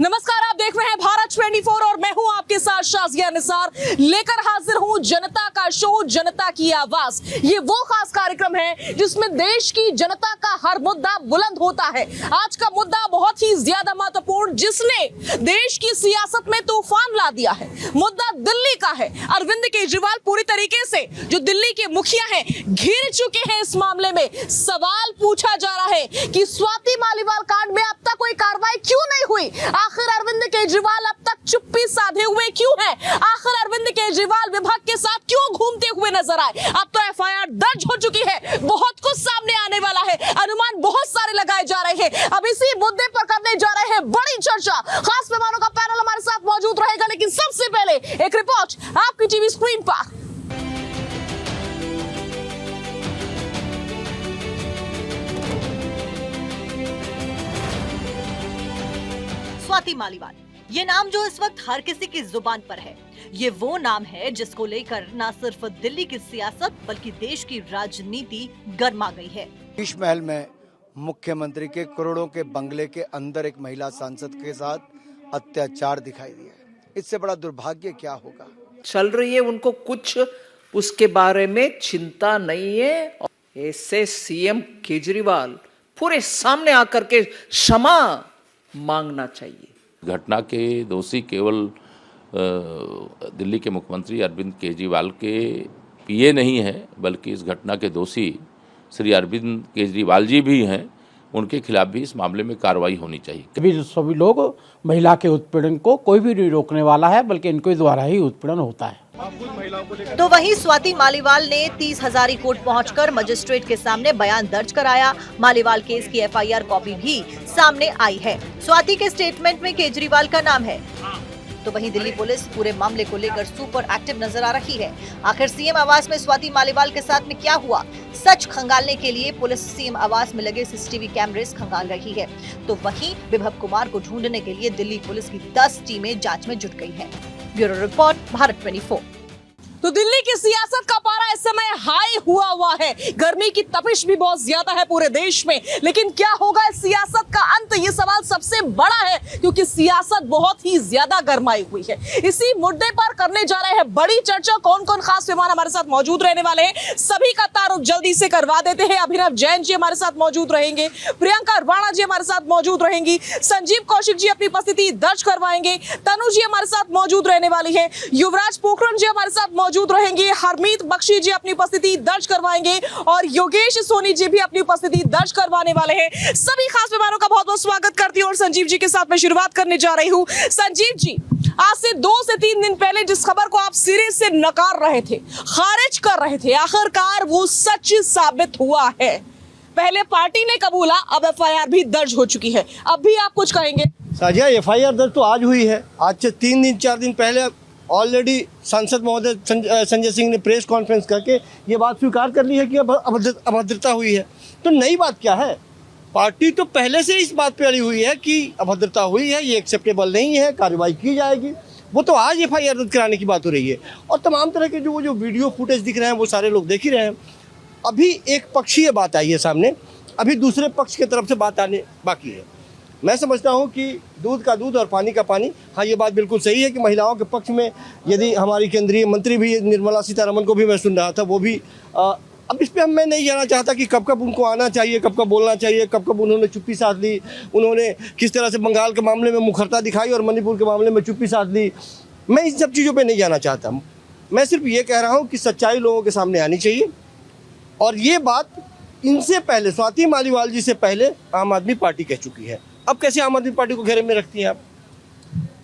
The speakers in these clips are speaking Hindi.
नमस्कार, आप देख रहे हैं भारत 24 और मैं हूं आपके साथ शाजिया निसार, लेकर हाजिर हूं जनता का शो, जनता की आवाज। ये वो खास कार्यक्रम है जिसमें देश की जनता का हर मुद्दा बुलंद होता है। आज का मुद्दा बहुत ही ज्यादा महत्वपूर्ण, जिसने देश की सियासत में तूफान ला दिया है, मुद्दा दिल्ली का है। अरविंद केजरीवाल पूरी तरीके से जो दिल्ली के मुखिया हैं घिर चुके हैं। इस मामले में सवाल पूछा जा रहा है कि स्वाति मालीवाल कांड में अब तक कोई कार्रवाई क्यों नहीं हुई? आखिर अरविंद केजरीवाल अब तक चुप्पी साधे हुए क्यों हैं? आखिर अरविंद केजरीवाल विभाग के साथ क्यों घूमते हुए नजर आए? अब तो एफआईआर दर्ज हो चुकी है, बहुत कुछ सामने आने वाला है, अनुमान बहुत सारे लगाए जा रहे हैं। अब इसी मुद्दे पर करने जा रहे हैं बड़ी चर्चा। खास मेहमानों का पैनल हमारे साथ मौजूद रहेगा, लेकिन सबसे पहले एक रिपोर्ट आपकी टीवी स्क्रीन पर। स्वाति मालीवाल, ये नाम जो इस वक्त हर किसी की जुबान पर है, ये वो नाम है जिसको लेकर न सिर्फ दिल्ली की सियासत बल्कि देश की राजनीति गर्मा गई है। शीश महल में मुख्यमंत्री के करोड़ों के बंगले के अंदर एक महिला सांसद के साथ अत्याचार दिखाई दिया है। इससे बड़ा दुर्भाग्य क्या होगा? चल रही है, उनको कुछ उसके बारे में चिंता नहीं है। ऐसे सीएम केजरीवाल पूरे सामने आकर के क्षमा मांगना चाहिए। घटना के दोषी केवल दिल्ली के मुख्यमंत्री अरविंद केजरीवाल के पीए नहीं है, बल्कि इस घटना के दोषी श्री अरविंद केजरीवाल जी भी हैं। उनके खिलाफ भी इस मामले में कार्रवाई होनी चाहिए। सभी लोग महिला के उत्पीड़न को कोई भी नहीं रोकने वाला है, बल्कि इनके द्वारा ही उत्पीड़न होता है। तो वहीं स्वाति मालीवाल ने 30 हजारी कोर्ट पहुंचकर मजिस्ट्रेट के सामने बयान दर्ज कराया। मालीवाल केस की एफआईआर कॉपी भी सामने आई है। स्वाति के स्टेटमेंट में केजरीवाल का नाम है। तो वहीं दिल्ली पुलिस पूरे मामले को लेकर सुपर एक्टिव नजर आ रही है। आखिर सीएम आवास में स्वाति मालीवाल के साथ में क्या हुआ, सच खंगालने के लिए पुलिस सीएम आवास में लगे सीसीटीवी कैमरेस खंगाल रही है। तो वहीं विभव कुमार को ढूंढने के लिए दिल्ली पुलिस की 10 टीमें जांच में जुट गई हैं। Bureau report, Bharat 24। तो दिल्ली की सियासत का पारा इस समय हाई हुआ है। गर्मी की तपिश भी बहुत ज्यादा है पूरे देश में, लेकिन क्या होगा इस सियासत का अंत, ये सवाल सबसे बड़ा है, क्योंकि सियासत बहुत ही ज्यादा गर्माई हुई है। इसी मुद्दे पर करने जा रहे हैं बड़ी चर्चा। कौन कौन खास मेहमान हमारे साथ मौजूद रहने वाले हैं, सभी का तारुफ जल्दी से करवा देते हैं। अभिनव जैन जी हमारे साथ मौजूद रहेंगे, प्रियंका राणा जी हमारे साथ मौजूद रहेंगी, संजीव कौशिक जी अपनी उपस्थिति दर्ज करवाएंगे, तनु जी हमारे साथ मौजूद रहने वाली है, युवराज पोखरण जी हमारे साथ मौजूद रहेंगे, हरमीत बख्शी जी अपनी उपस्थिति दर्ज करवाएंगे और योगेश सोनी जी भी अपनी उपस्थिति दर्ज करवाने वाले हैं। सभी खास मेहमानों का बहुत बहुत स्वागत करती हूं और संजीव जी के साथ मैं शुरुआत करने जा रही हूं। संजीव जी, आज से 2 से 3 दिन पहले जिस खबर को आप सिरे से नकार रहे थे, खारिज कर रहे थे, आखिरकार वो सच साबित हुआ है। पहले पार्टी ने कबूला, अब एफआईआर भी दर्ज हो चुकी है। अब भी आप कुछ कहेंगे? साजिया, एफआईआर दर्ज तो आज हुई है। आज से 3 दिन 4 दिन पहले ऑलरेडी सांसद महोदय संजय सिंह ने प्रेस कॉन्फ्रेंस करके ये बात स्वीकार कर ली है कि अभद्रता हुई है। तो नई बात क्या है? पार्टी तो पहले से इस बात पे अड़ी हुई है कि अभद्रता हुई है, ये एक्सेप्टेबल नहीं है, कार्रवाई की जाएगी। वो तो आज एफआईआर दर्ज कराने की बात हो रही है। और तमाम तरह के जो वीडियो फुटेज दिख रहे हैं वो सारे लोग देख ही रहे हैं। अभी एक पक्षीय बात आई है सामने, अभी दूसरे पक्ष की तरफ से बात आने बाकी है। मैं समझता हूं कि दूध का दूध और पानी का पानी। हाँ, ये बात बिल्कुल सही है कि महिलाओं के पक्ष में यदि हमारी केंद्रीय मंत्री भी निर्मला सीतारमण को भी मैं सुन रहा था, वो भी अब इस पर मैं नहीं जानना चाहता कि कब कब उनको आना चाहिए, कब कब बोलना चाहिए, कब कब उन्होंने चुप्पी साध ली, उन्होंने किस तरह से बंगाल के मामले में मुखरता दिखाई और मणिपुर के मामले में चुप्पी साध ली। मैं इन सब चीज़ों पर नहीं जाना चाहता। मैं सिर्फ ये कह रहा हूँ कि सच्चाई लोगों के सामने आनी चाहिए। और ये बात इनसे पहले, स्वाति मालीवाल जी से पहले आम आदमी पार्टी कह चुकी है। अब कैसे आम आदमी पार्टी को घेरे में रखती हैं आप?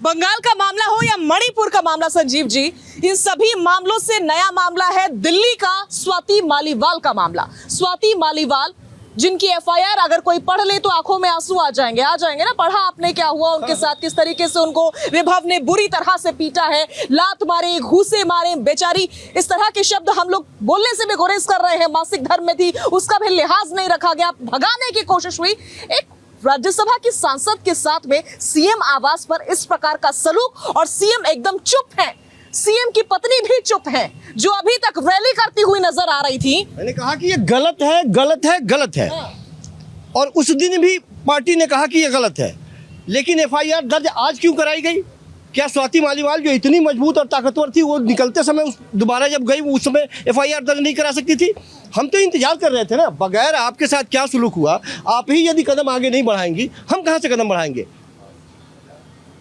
बंगाल का मामला हो या मणिपुर का मामला, संजीव जी, इन सभी मामलों से नया मामला है दिल्ली का स्वाति मालीवाल का मामला। स्वाति मालीवाल जिनकी एफआईआर अगर कोई पढ़ ले तो आंखों में आंसू आ जाएंगे ना। पढ़ा आपने क्या हुआ उनके साथ, किस तरीके से उनको विभव ने बुरी तरह से पीटा है, लात मारे, घूसे मारे, बेचारी, इस तरह के शब्द हम लोग बोलने से भी गुरेज कर रहे हैं। मासिक धर्म में थी, उसका भी लिहाज नहीं रखा गया, भगाने की कोशिश हुई। एक राज्यसभा की सांसद के साथ में सीएम आवास पर इस प्रकार का सलूक, और सीएम एकदम चुप है। सीएम की पत्नी भी चुप है, जो अभी तक रैली करती हुई नजर आ रही थी। मैंने कहा कि ये गलत है, गलत है, गलत है। और उस दिन भी पार्टी ने कहा कि ये गलत है। लेकिन एफआईआर दर्ज आज क्यों कराई गई? क्या स्वाति मालीवाल जो इतनी मजबूत और ताकतवर थी वो निकलते समय दोबारा जब गई उस समय एफआईआर दर्ज नहीं करा सकती थी? हम तो इंतजार कर रहे थे ना, बगैर आपके साथ क्या सुलूक हुआ, आप ही यदि कदम आगे नहीं बढ़ाएंगी हम कहाँ से कदम बढ़ाएंगे?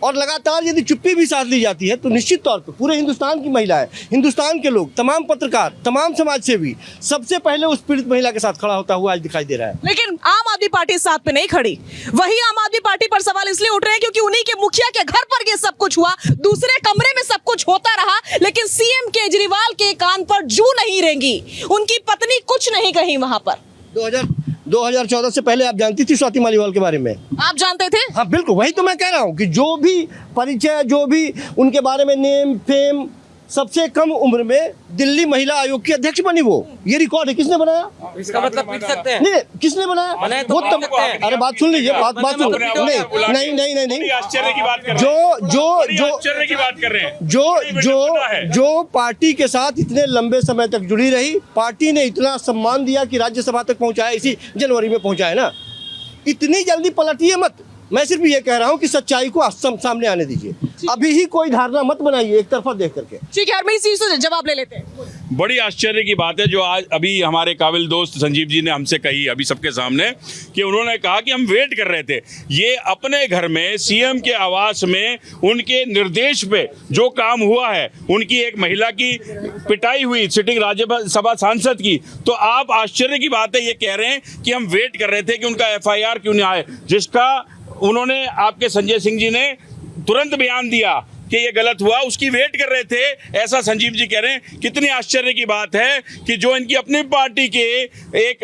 और लगातार यदि चुप्पी भी साथ ली जाती है तो निश्चित तौर पर पूरे हिंदुस्तान की महिलाएं, हिंदुस्तान के लोग, तमाम पत्रकार, तमाम समाज सेवी सबसे पहले उस पीड़ित महिला के साथ खड़ा होता हुआ आज दिखाई दे रहा है। लेकिन आम आदमी पार्टी साथ पे नहीं खड़ी। वही आम आदमी पार्टी पर सवाल इसलिए उठ रहे हैं क्योंकि उन्हीं के मुखिया के घर पर ये सब कुछ हुआ, दूसरे कमरे में सब कुछ होता रहा, लेकिन सीएम केजरीवाल के कान पर जू नहीं रेंगी, उनकी पत्नी कुछ नहीं कही वहां पर। 2014 से पहले आप जानती थी स्वाति मालीवाल के बारे में? आप जानते थे? हाँ बिल्कुल, वही तो मैं कह रहा हूँ कि जो भी परिचय, जो भी उनके बारे में नेम फेम, सबसे कम उम्र में दिल्ली महिला आयोग की अध्यक्ष बनी वो। ये रिकॉर्ड है, किसने बनाया? इसका मतलब पीट सकते हैं? नहीं, किसने बनाया? वो तो अरे बात सुन लीजिए, बात सुन। नहीं, आश्चर्य की बात कर रहे हैं। जो पार्टी के साथ इतने लंबे समय तक जुड़ी रही, पार्टी ने इतना सम्मान दिया कि राज्यसभा तक पहुंचाया, इसी जनवरी में पहुंचाया ना। इतनी जल्दी पलटिए मत। मैं सिर्फ ये कह रहा हूँ कि सच्चाई को सामने आने दीजिए, अभी ही कोई धारणा मत बनाइए एक तरफा देख करके। ठीक है, मैं इस चीज से जवाब ले लेते हैं। बड़ी आश्चर्य की बात है जो आज अभी हमारे काबिल दोस्त संजीव जी ने हमसे कही अभी सबके सामने, कि उन्होंने कहा कि हम वेट कर रहे थे। ये अपने घर में सीएम के आवास में उनके निर्देश पे जो काम हुआ है, उनकी एक महिला की पिटाई हुई सिटिंग राज्यसभा सांसद की, तो आप आश्चर्य की बात है ये कह रहे हैं कि हम वेट कर रहे थे कि उनका एफआईआर क्यों नहीं आए, जिसका उन्होंने आपके संजय सिंह जी ने तुरंत बयान दिया कि ये गलत हुआ, उसकी वेट कर रहे थे, ऐसा संजीव जी कह रहे हैं। कितनी आश्चर्य की बात है कि जो इनकी अपनी पार्टी के एक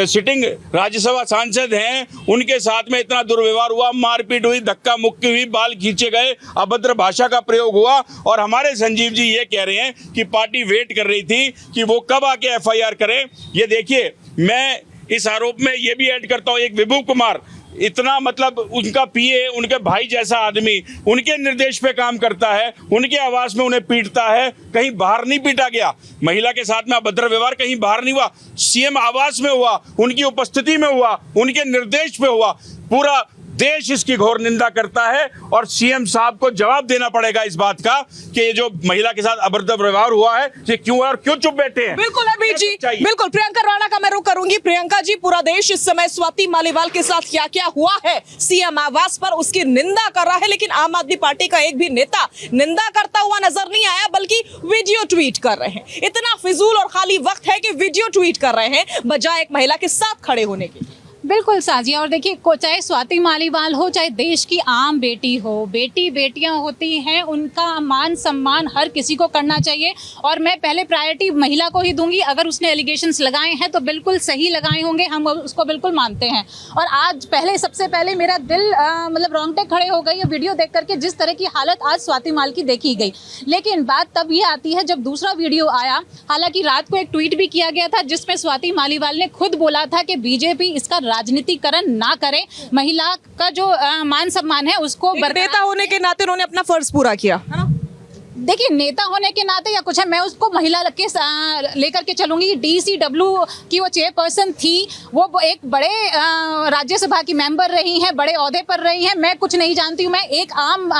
सिटिंग राज्यसभा सांसद हैं, उनके साथ में इतना दुर्व्यवहार हुआ, मारपीट हुई, धक्का मुक्की हुई, बाल खींचे गए, अभद्र भाषा का प्रयोग हुआ, और हमारे संजीव जी ये कह रहे हैं कि पार्टी वेट कर रही थी कि वो कब आके एफआईआर करें। ये देखिए, मैं इस आरोप में ये भी ऐड करता हूँ, एक विभू कुमार, इतना मतलब उनका पीए, उनके भाई जैसा आदमी, उनके निर्देश पे काम करता है, उनके आवास में उन्हें पीटता है, कहीं बाहर नहीं पीटा गया। महिला के साथ में अभद्र व्यवहार कहीं बाहर नहीं हुआ, सीएम आवास में हुआ, उनकी उपस्थिति में हुआ, उनके निर्देश पे हुआ। पूरा देश इसकी घोर निंदा करता है और सीएम साहब को जवाब देना पड़ेगा इस बात का कि ये जो महिला के साथ अभद्र व्यवहार हुआ है ये क्यों है और क्यों चुप बैठे हैं। बिल्कुल अरविंद जी, बिल्कुल। प्रियंका राणा का मैं रुख करूंगी। प्रियंका जी, पूरा देश इस समय स्वाति मालीवाल के साथ क्या क्या हुआ है सीएम आवास पर उसकी निंदा कर रहा है, लेकिन आम आदमी पार्टी का एक भी नेता निंदा करता हुआ नजर नहीं आया, बल्कि वीडियो ट्वीट कर रहे हैं। इतना फिजूल और खाली वक्त है कि वीडियो ट्वीट कर रहे हैं बजाय एक महिला के साथ खड़े होने के। बिल्कुल साजिया, और देखिए चाहे स्वाति मालीवाल हो, चाहे देश की आम बेटी हो, बेटियां होती हैं, उनका मान सम्मान हर किसी को करना चाहिए। और मैं पहले प्रायोरिटी महिला को ही दूंगी। अगर उसने एलिगेशंस लगाए हैं तो बिल्कुल सही लगाए होंगे, हम उसको बिल्कुल मानते हैं। और आज सबसे पहले मेरा दिल मतलब रोंगटे खड़े हो गई वीडियो देख करके, जिस तरह की हालत आज स्वाति माल की देखी गई। लेकिन बात तब ये आती है जब दूसरा वीडियो आया, हालांकि रात को एक ट्वीट भी किया गया था जिसमें स्वाति मालीवाल ने खुद बोला था कि बीजेपी इसका राजनीतिकरण ना करे, महिला का जो मान सम्मान है उसको नेता होने के नाते उन्होंने अपना फर्ज पूरा किया। देखिए, नेता होने के नाते या कुछ है, मैं उसको महिला के लेकर के चलूंगी। डीसीडब्ल्यू की वो चेयरपर्सन थी, वो एक बड़े राज्यसभा की मेंबर रही हैं, बड़े ओहदे पर रही हैं। मैं कुछ नहीं जानती हूँ, मैं एक आम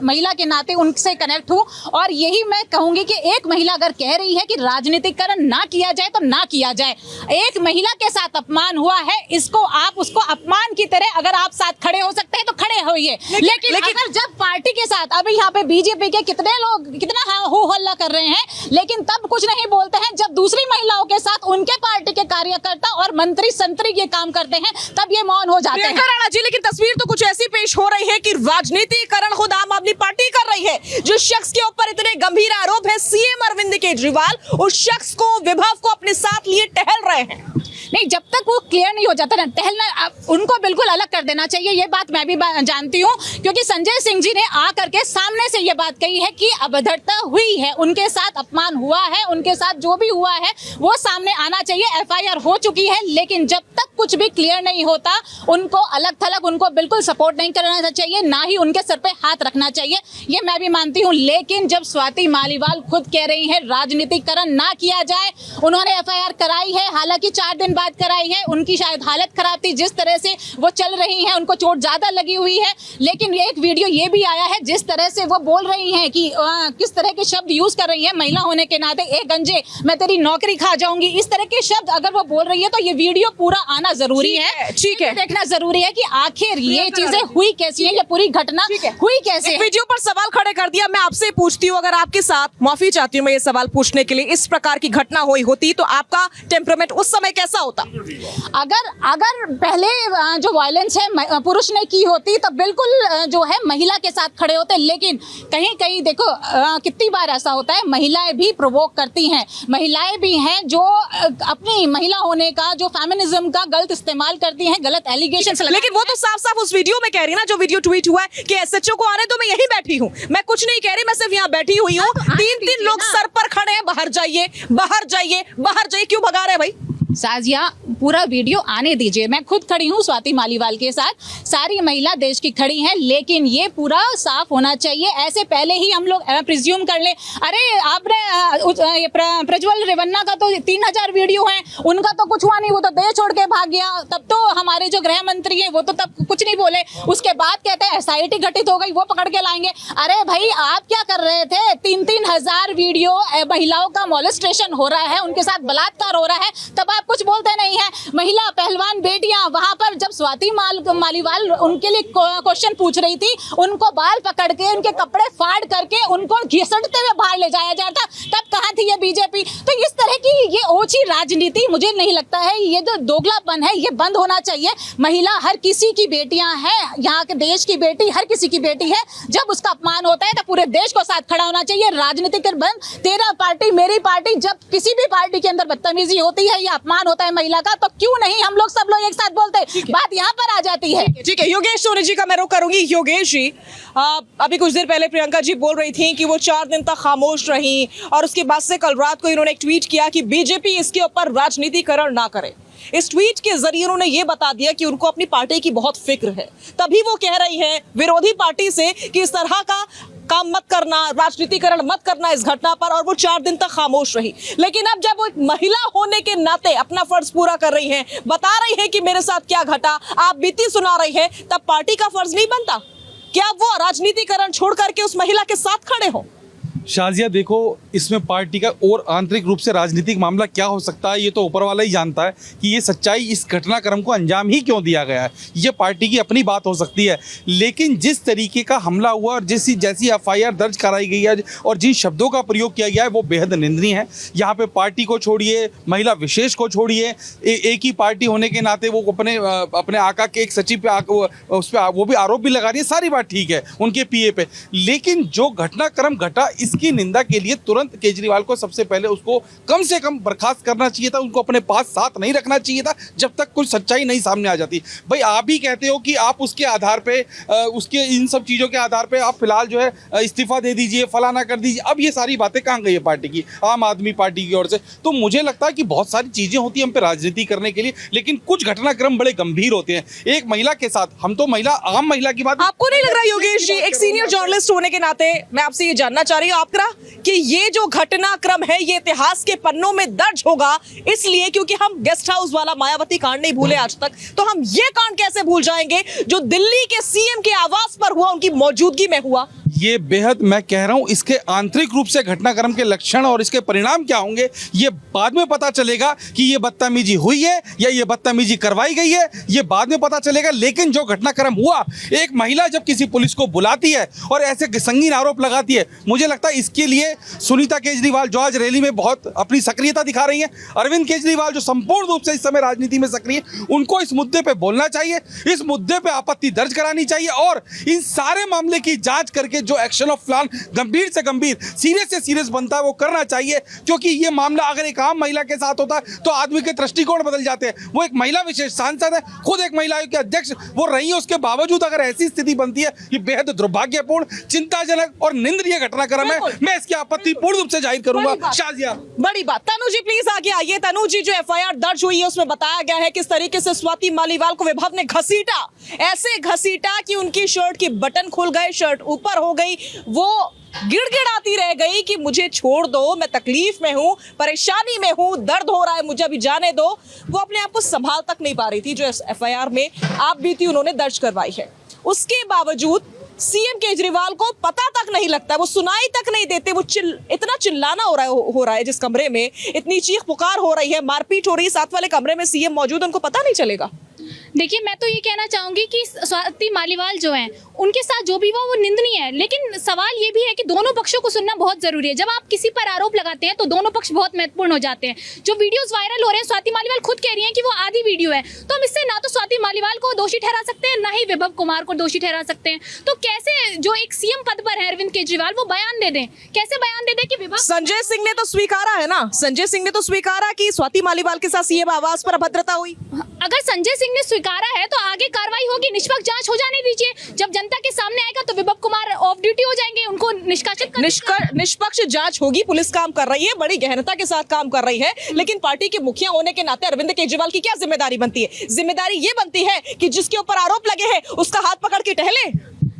महिला के नाते उनसे कनेक्ट हूँ। और यही मैं कहूँगी कि एक महिला अगर कह रही है कि राजनीतिकरण ना किया जाए तो ना किया जाए। एक महिला के साथ अपमान हुआ है, इसको आप उसको अपमान की तरह अगर आप साथ खड़े हो सकते हैं तो खड़े होइए। लेकिन अगर जब पार्टी के साथ, अभी यहाँ पे बीजेपी के कितने लोग कितना हो हल्ला कर रहे हैं, लेकिन तब कुछ नहीं बोलते हैं। जब दूसरी महिलाओं के साथ उनके पार्टी के कार्यकर्ता और मंत्री संतरी ये काम करते हैं, तब ये मौन हो जाते हैं। राणा जी, लेकिन तस्वीर तो कुछ ऐसी पेश हो रही है कि राजनीतिकरण खुद आम आदमी पार्टी कर रही है। जो शख्स के ऊपर इतने गंभीर आरोप है, सीएम अरविंद केजरीवाल, उस शख्स को, विभव को अपने साथ लिए टहल रहे हैं। नहीं, जब तक वो क्लियर नहीं हो जाता ना, टहलना, उनको बिल्कुल अलग कर देना चाहिए। ये बात मैं भी जानती हूँ, क्योंकि संजय सिंह जी ने आकर के सामने से ये बात कही है कि अभद्रता हुई है, उनके साथ अपमान हुआ है, उनके साथ जो भी हुआ है वो सामने आना चाहिए। एफआईआर हो चुकी है, लेकिन जब तक कुछ भी क्लियर नहीं होता, उनको अलग थलग, उनको बिल्कुल सपोर्ट नहीं करना चाहिए, ना ही उनके सर पे हाथ रखना चाहिए। ये मैं भी मानती हूँ, लेकिन जब स्वाति मालीवाल खुद कह रही है राजनीतिकरण ना किया जाए, उन्होंने एफआईआर कराई है, हालांकि 4 दिन बाद कराई है, उनकी शायद हालत खराब थी, जिस तरह से वो चल रही हैं उनको चोट ज्यादा लगी हुई है। लेकिन ये एक वीडियो ये भी आया है जिस तरह से वो बोल रही हैं कि किस तरह के शब्द यूज कर रही हैं, महिला होने के नाते, ए गंजे मैं तेरी नौकरी खा जाऊंगी, इस तरह के शब्द अगर वो बोल रही है तो ये वीडियो पूरा आना जरूरी है। ठीक है, देखना जरूरी है कि आखिर ये चीजें हुई कैसी है, ये पूरी घटना हुई कैसे है। वीडियो पर सवाल खड़े कर दिया। मैं आपसे पूछती हूँ, अगर आपके साथ, माफी चाहती हूँ मैं ये सवाल पूछने के लिए, इस प्रकार की घटना हुई होती तो आपका टेम्परामेंट उस समय कैसा होता? अगर पहले जो वायलेंस है पुरुष ने की होती तो बिल्कुल जो है महिला के साथ खड़े होते, लेकिन कहीं कहीं देखो कितनी बार ऐसा होता है, महिलाएं भी प्रोवोक करती हैं, महिलाएं भी हैं जो अपनी महिला होने का, जो फेमिनिज्म का गलत इस्तेमाल करती हैं, गलत एलिगेशंस। लेकिन वो तो साफ साफ उस वीडियो में कह रही ना, जो वीडियो ट्वीट हुआ है कि एसएचओ को आने तो मैं यहीं बैठी हूँ, मैं कुछ नहीं कह रही, मैं सिर्फ यहाँ बैठी हुई हूँ, 3 लोग सर पर खड़े हैं, बाहर जाइए बाहर जाइए बाहर जाइए, क्यों भगा रहे हैं भाई? साजिया पूरा वीडियो आने दीजिए, मैं खुद खड़ी हूँ स्वाति मालीवाल के साथ, सारी महिला देश की खड़ी हैं, लेकिन ये पूरा साफ होना चाहिए। ऐसे पहले ही हम लोग प्रिज्यूम कर ले, अरे आपने प्रज्वल रेवन्ना का तो 3000 वीडियो हैं, उनका तो कुछ हुआ नहीं, वो तो देश छोड़ के भाग गया, तब तो हमारे जो गृह मंत्री हैं वो तो तब कुछ नहीं बोले, उसके बाद कहते हैं एसआईटी गठित हो गई, वो पकड़ के लाएंगे। अरे भाई आप क्या कर रहे थे? 3000 वीडियो महिलाओं का मॉलेस्टेशन हो रहा है, उनके साथ बलात्कार हो रहा है, तब आप कुछ बोलते नहीं है। महिला पहलवान बेटियां वहां पर जब स्वाति मालीवाल उनके लिए क्वेश्चन पूछ रही थी, उनको बाल पकड़ के उनके कपड़े फाड़ करके उनको घिसटते हुए बाहर ले जाया जाता, तब कहां थी ये बीजेपी? तो इस तरह की ये ओछी राजनीति, मुझे नहीं लगता है, ये जो दोगलापन है ये बंद होना चाहिए। महिला हर किसी की बेटियां हैं, यहाँ के देश की बेटी हर किसी की बेटी है, जब उसका अपमान होता है तो पूरे देश को साथ खड़ा होना चाहिए। राजनीतिक बंद, तेरा पार्टी मेरी पार्टी, जब किसी भी पार्टी के अंदर बदतमीजी होती है या अपमान होता है महिला का, तो क्यों नहीं हम लोग सब लोग एक साथ बोलते हैं? बात यहाँ पर आ जाती है। ठीक है, योगेश सोनी जी का मैं रुख करूंगी। योगेश जी, अभी कुछ देर पहले प्रियंका जी बोल रही थी कि वो 4 दिन तक खामोश रही, और उसके बाद से कल रात को इन्होंने एक ट्वीट किया कि बीजेपी इसके ऊपर राजनीतिकरण ना करे। इस ट्वीट के जरिए उन्होंने ये बता दिया कि उनको अपनी पार्टी की बहुत फिक्र है, तभी वो कह रही हैं विरोधी पार्टी से कि इस तरह का काम मत करना, राजनीतिकरण मत करना इस घटना पर, और वो 4 दिन तक खामोश रही। लेकिन अब जब वो एक महिला होने के नाते अपना फर्ज पूरा कर रही हैं, बता रही हैं कि मेरे साथ क्या घटा, आप बीती सुना रही हैं, तब पार्टी का फर्ज नहीं बनता क्या वो राजनीतिकरण छोड़ करके उस महिला के साथ खड़े हो? शाजिया देखो, इसमें पार्टी का और आंतरिक रूप से राजनीतिक मामला क्या हो सकता है ये तो ऊपर वाला ही जानता है कि ये सच्चाई इस घटनाक्रम को अंजाम ही क्यों दिया गया है, ये पार्टी की अपनी बात हो सकती है। लेकिन जिस तरीके का हमला हुआ और जैसी एफआईआर दर्ज कराई गई है और जिन शब्दों का प्रयोग किया गया है वो बेहद निंदनीय है। यहाँ पे पार्टी को छोड़िए, महिला विशेष को छोड़िए, एक ही पार्टी होने के नाते वो अपने आका के एक सचिव पे उस पर वो भी आरोप भी लगा रही है, सारी बात ठीक है उनके पीए पे, लेकिन जो घटनाक्रम घटा इसकी निंदा के लिए तुरंत केजरीवाल को सबसे पहले उसको कम से कम बर्खास्त करना चाहिए था, उनको अपने पास साथ नहीं रखना चाहिए था जब तक कुछ सच्चाई नहीं सामने आ जाती। भाई आप ही कहते हो कि आप उसके आधार पे, उसके इन सब चीज़ों के आधार पे आप फिलहाल जो है इस्तीफा दे दीजिए, फलाना कर दीजिए। अब ये सारी बातें कहाँ गई है पार्टी की, आम आदमी पार्टी की ओर से? तो मुझे लगता है कि बहुत सारी चीज़ें होती हैं हम पे राजनीति करने के लिए, लेकिन कुछ घटनाक्रम बड़े गंभीर होते हैं। एक महिला के साथ, हम तो महिला, आम महिला की बात, आपको नहीं लग रहा योगेश जी, एक सीनियर जर्नलिस्ट होने के नाते मैं आपसे ये जानना चाह रही हूँ आपका कि ये जो घटनाक्रम है ये इतिहास के पन्नों में दर्ज होगा, इसलिए क्योंकि हम गेस्ट हाउस वाला मायावती कांड नहीं भूले आज तक, तो हम ये कांड कैसे भूल जाएंगे जो दिल्ली के सीएम के आवास पर हुआ, उनकी मौजूदगी में हुआ? ये बेहद, मैं कह रहा हूं, इसके आंतरिक रूप से घटनाक्रम के लक्षण और इसके परिणाम क्या होंगे ये बाद में पता चलेगा कि ये बदतमीजी हुई है या ये बदतमीजी करवाई गई है, ये बाद में पता चलेगा। लेकिन जो घटनाक्रम हुआ, एक महिला जब किसी पुलिस को बुलाती है और ऐसे संगीन आरोप लगाती है, मुझे लगता है इसके लिए सुनीता केजरीवाल जो आज रैली में बहुत अपनी सक्रियता दिखा रही है, अरविंद केजरीवाल जो संपूर्ण रूप से इस समय राजनीति में सक्रिय, उनको इस मुद्दे पर बोलना चाहिए, इस मुद्दे पर आपत्ति दर्ज करानी चाहिए और इन सारे मामले की जांच करके जो एक्शन ऑफ प्लान गंभीर से गंभीर, सीरियस से सीरियस बनता है वो करना चाहिए। क्योंकि ये मामला अगर एक आम महिला के साथ होता है तो आदमी के दृष्टिकोण बदल जाते हैं। वो एक महिला विशेष सांसद है, खुद एक महिला आयोग के अध्यक्ष वो रही है, उसके बावजूद अगर ऐसी स्थिति बनती है, ये बेहद दुर्भाग्यपूर्ण, चिंताजनक और निंदनीय घटनाक्रम है। मैं इसकी आपत्ति पूर्ण रूप से जाहिर करूंगा। शाजिया, बड़ी बात। तनु जी प्लीज आगे आइए। तनु जी, जो एफआईआर दर्ज हुई है उसमें बताया गया है किस तरीके से स्वाति मालीवाल को विभाग ने घसीटा, ऐसे घसीटा कि उनकी शर्ट की बटन खुल गए, शर्ट ऊपर हो गई, वो गिड़गिड़ाती रह गई कि मुझे छोड़ दो, मैं तकलीफ में हूं, परेशानी में हूं, दर्द हो रहा है, मुझे अभी जाने दो। वो अपने आप को संभाल तक नहीं पा रही थी। जो एफआईआर में आप बीती उन्होंने दर्ज करवाई है, उसके बावजूद सीएम केजरीवाल को पता तक नहीं लगता, वो सुनाई तक नहीं देते। वो इतना चिल्लाना हो रहा है जिस कमरे में, इतनी चीख पुकार हो रही है, मारपीट हो रही है, साथ वाले कमरे में सीएम मौजूद, उनको पता नहीं चलेगा। देखिए, मैं तो ये कहना चाहूंगी कि स्वाति मालीवाल जो हैं उनके साथ जो भी हुआ वो निंदनीय है, लेकिन सवाल ये भी है कि दोनों पक्षों को सुनना बहुत जरूरी है। जब आप किसी पर आरोप लगाते हैं तो दोनों पक्ष बहुत महत्वपूर्ण हो जाते हैं। जो वीडियोस वायरल हो रहे हैं, स्वाति मालीवाल खुद कह रही हैं कि वो आधी वीडियो है, तो हम इससे ना तो स्वाति मालीवाल को दोषी ठहरा सकते हैं, ना ही विभव कुमार को दोषी ठहरा सकते हैं। तो कैसे जो एक सीएम पद पर है अरविंद केजरीवाल, वो बयान दे दें? कैसे बयान दे दें कि विभव? संजय सिंह ने तो स्वीकारा है ना, संजय सिंह ने तो स्वीकारा कि स्वाति मालीवाल के साथ सीएम आवास पर अभद्रता हुई। अगर संजय सिंह ने स्वीकारा है तो आगे कार्रवाई होगी, निष्पक्ष जांच हो जाने दीजिए। जब जनता के सामने आएगा तो विभव कुमार ऑफ ड्यूटी हो जाएंगे, उनको निष्कासित निष्पक्ष जांच होगी। पुलिस काम कर रही है, बड़ी गहनता के साथ काम कर रही है, लेकिन पार्टी के मुखिया होने के नाते अरविंद केजरीवाल की क्या जिम्मेदारी बनती है? जिम्मेदारी ये बनती है कि जिसके ऊपर आरोप लगे हैं उसका हाथ पकड़ के टहले।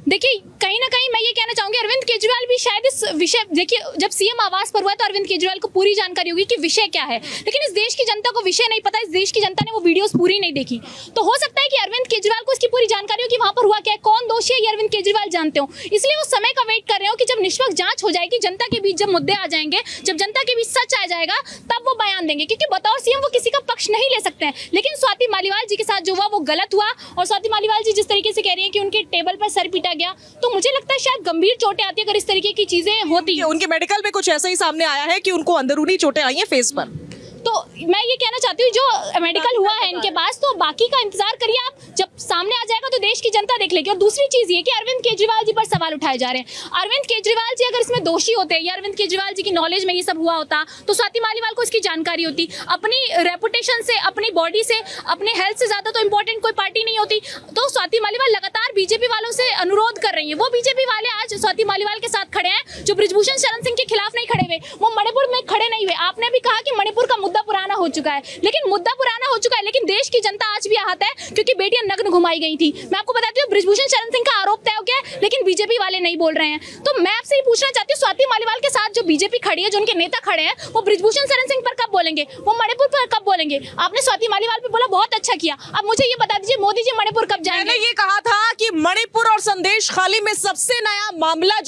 देखिए, कहीं ना कहीं मैं ये कहना चाहूंगी अरविंद केजरीवाल भी शायद इस विषय, देखिए जब सीएम आवास पर हुआ तो अरविंद केजरीवाल को पूरी जानकारी होगी कि विषय क्या है, लेकिन इस देश की जनता को विषय नहीं पता, इस देश की जनता ने वो वीडियोस पूरी नहीं देखी। तो हो सकता है कि अरविंद केजरीवाल को इसकी पूरी जानकारी हो कि वहां पर हुआ क्या है, कौन दोषी है, ये अरविंद केजरीवाल जानते हो, इसलिए वो समय का वेट कर रहे हो कि जब निष्पक्ष जांच हो जाएगी, जनता के बीच जब मुद्दे आ जाएंगे, जब जनता के बीच सच आ जाएगा, तब वो बयान देंगे। क्योंकि बतौर सीएम वो किसी का पक्ष नहीं ले सकते हैं। लेकिन स्वाति मालीवाल जी के साथ जो हुआ वो गलत हुआ, और स्वाति मालीवाल जी जिस तरीके से कह रही है कि उनके टेबल पर सर पीटा गया, तो मुझे लगता है शायद गंभीर चोटें आती है अगर इस तरीके की चीजें होती है। उनके मेडिकल में कुछ ऐसा ही सामने आया है कि उनको अंदरूनी चोटें आई हैं फेस पर। तो मैं ये कहना चाहती हूँ जो मेडिकल हुआ है इनके पास, तो बाकी का इंतजार करिए आप, जब सामने आ जाएगा तो देश की जनता देख लेगी। और दूसरी चीज ये कि अरविंद केजरीवाल जी पर सवाल उठाए जा रहे हैं। अरविंद केजरीवाल जी अगर इसमें दोषी होते या अरविंद केजरीवाल जी की नॉलेज में ये सब हुआ होता तो स्वाति मालीवाल को इसकी जानकारी होती। अपनी रेपुटेशन से, अपनी बॉडी से, अपने हेल्थ से ज्यादा तो इंपॉर्टेंट कोई पार्टी नहीं होती। तो स्वाति मालीवाल लगातार बीजेपी वालों से अनुरोध कर रही है। वो बीजेपी वाले आज स्वाति मालीवाल के साथ खड़े हैं जो ब्रिजभूषण शरण सिंह के खिलाफ नहीं खड़े हुए, वो मणिपुर में खड़े नहीं हुए। आपने भी कहा कि मणिपुर का मुद्दा पुराना हो चुका है, लेकिन मुद्दा पुराना हो चुका है, लेकिन देश की जनता आज भी आहत है क्योंकि बेटियां नग्न घुमाई गई थी। मैं आपको बताती हूँ ब्रिजभूषण शरण सिंह का आरोप तय हो गया है, लेकिन बीजेपी वाले नहीं बोल रहे हैं। तो मैं आपसे ये पूछना चाहती हूँ, स्वाति मालीवाल के साथ जो बीजेपी खड़ी है, जो उनके नेता खड़े हैं, वो ब्रिजभूषण शरण सिंह पर कब बोलेंगे, वो मणिपुर पर कब बोलेंगे? आपने स्वाति मालीवाल पे बोला, बहुत अच्छा किया। अब मुझे ये बता दीजिए मोदी जी मणिपुर कब जाएंगे? मैंने ये कहा था कि मणिपुर और संदेश खाली में सबसे नया मामला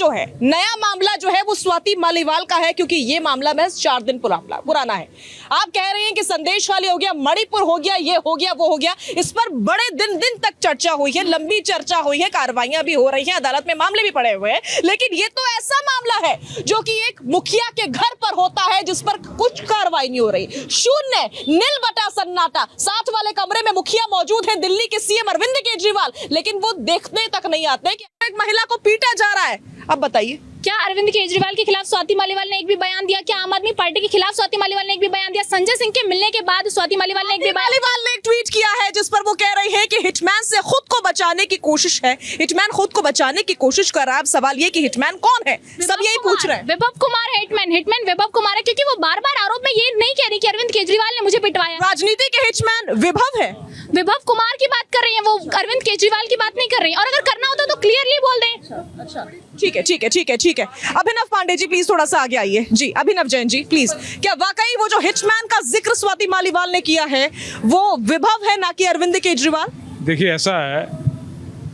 जो है वो स्वाति मालीवाल का है, क्योंकि ये मामला महज 4 दिन पुराना है। आप कह रहे हैं कि संदेश खाली हो गया, मणिपुर हो गया, ये हो गया, वो हो गया, इस पर बड़े दिन तक चर्चा हुई है, लंबी चर्चा हुई है, कार्रवाइयां भी हो रही हैं, अदालत में मामले भी पड़े हुए हैं। लेकिन ये तो ऐसा मामला है जो कि एक मुखिया के घर पर होता है, जिस पर कुछ कार्रवाई नहीं हो रही, शून्य, नील बटा सन्नाटा। साथ वाले कमरे में मुखिया मौजूद है, दिल्ली के सीएम अरविंद केजरीवाल, लेकिन वो देखने तक नहीं आते कि एक महिला को पीटा जा रहा है। अब बताइए, क्या अरविंद केजरीवाल के खिलाफ स्वाति मालीवाल ने एक भी बयान दिया? क्या आम आदमी पार्टी के खिलाफ स्वाति मालीवाल ने एक भी बयान दिया? संजय सिंह के मिलने के बाद स्वाति मालीवाल ने एक भी मालीवाल ने एक ट्वीट किया है जिस पर वो कह रही है कि हिटमैन से खुद को बचाने की कोशिश है, हिटमैन खुद को बचाने की कोशिश कर रहा है। अब सवाल ये कि हिटमैन कौन है, सब यही पूछ रहे हैं। विभव कुमार है हिटमैन विभव कुमार है, क्योंकि वो बार बार आरोप में ये नहीं कह रही कि अरविंद केजरीवाल ने मुझे पिटवाया। राजनीति के हिटमैन विभव है, विभव कुमार की बात कर रही है, वो अरविंद केजरीवाल की बात नहीं कर रही। और अगर करना होता तो क्लियरली बोल दें। अच्छा, ठीक है। अभिनव पांडे जी प्लीज थोड़ा सा आगे आइए। जी अभिनव जैन जी प्लीज, क्या वाकई वो जो हिटमैन का जिक्र स्वाति मालीवाल ने किया है वो विभव है, ना कि अरविंद केजरीवाल? देखिए, ऐसा है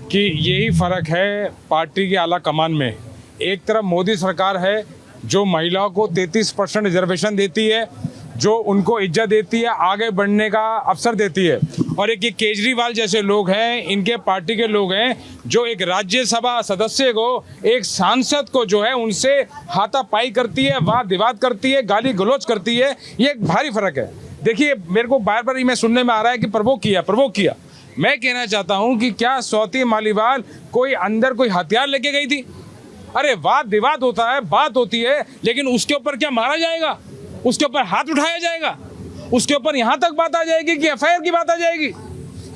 कि यही फर्क है पार्टी के आला कमान में। एक तरफ मोदी सरकार है जो महिलाओं को 33% रिजर्वेशन देती है, जो उनको इज्जत देती है, आगे बढ़ने का अवसर देती है, और एक ये केजरीवाल जैसे लोग हैं, इनके पार्टी के लोग हैं जो एक राज्यसभा सदस्य को, एक सांसद को जो है उनसे हाथापाई करती है, वाद विवाद करती है, गाली गलौज करती है। ये एक भारी फर्क है। देखिए, मेरे को बार बार मैं सुनने में आ रहा है कि प्रवोक किया। मैं कहना चाहता हूँ कि क्या स्वाति मालीवाल कोई अंदर कोई हथियार लेके गई थी? अरे वाद विवाद होता है, बात होती है, लेकिन उसके ऊपर क्या मारा जाएगा, उसके ऊपर हाथ उठाया जाएगा, उसके ऊपर यहाँ तक बात आ जाएगी कि एफआईआर की बात आ जाएगी?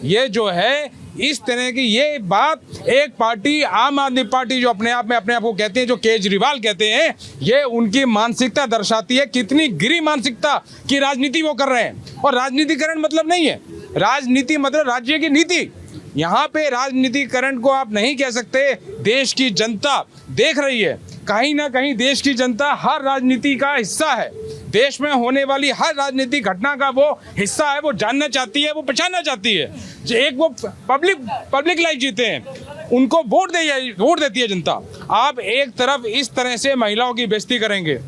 ये जो है इस तरह की ये बात एक पार्टी, आम आदमी पार्टी जो अपने आप को कहते हैं, जो केजरीवाल कहते हैं, ये उनकी मानसिकता दर्शाती है, कितनी गिरी मानसिकता की राजनीति वो कर रहे हैं। और राजनीतिकरण मतलब नहीं है, राजनीति मतलब राज्य की नीति। यहाँ पे राजनीतिकरण को आप नहीं कह सकते। देश की जनता देख रही है, कहीं ना कहीं देश की जनता हर राजनीति का हिस्सा है। देश में होने वाली हर राजनीतिक घटना का वो हिस्सा है, वो जानना चाहती है, वो पहचानना चाहती है। एक वो पब्लिक लाइफ जीते हैं, उनको वोट देती है जनता। आप एक तरफ इस तरह से महिलाओं की बेइज्जती करेंगे,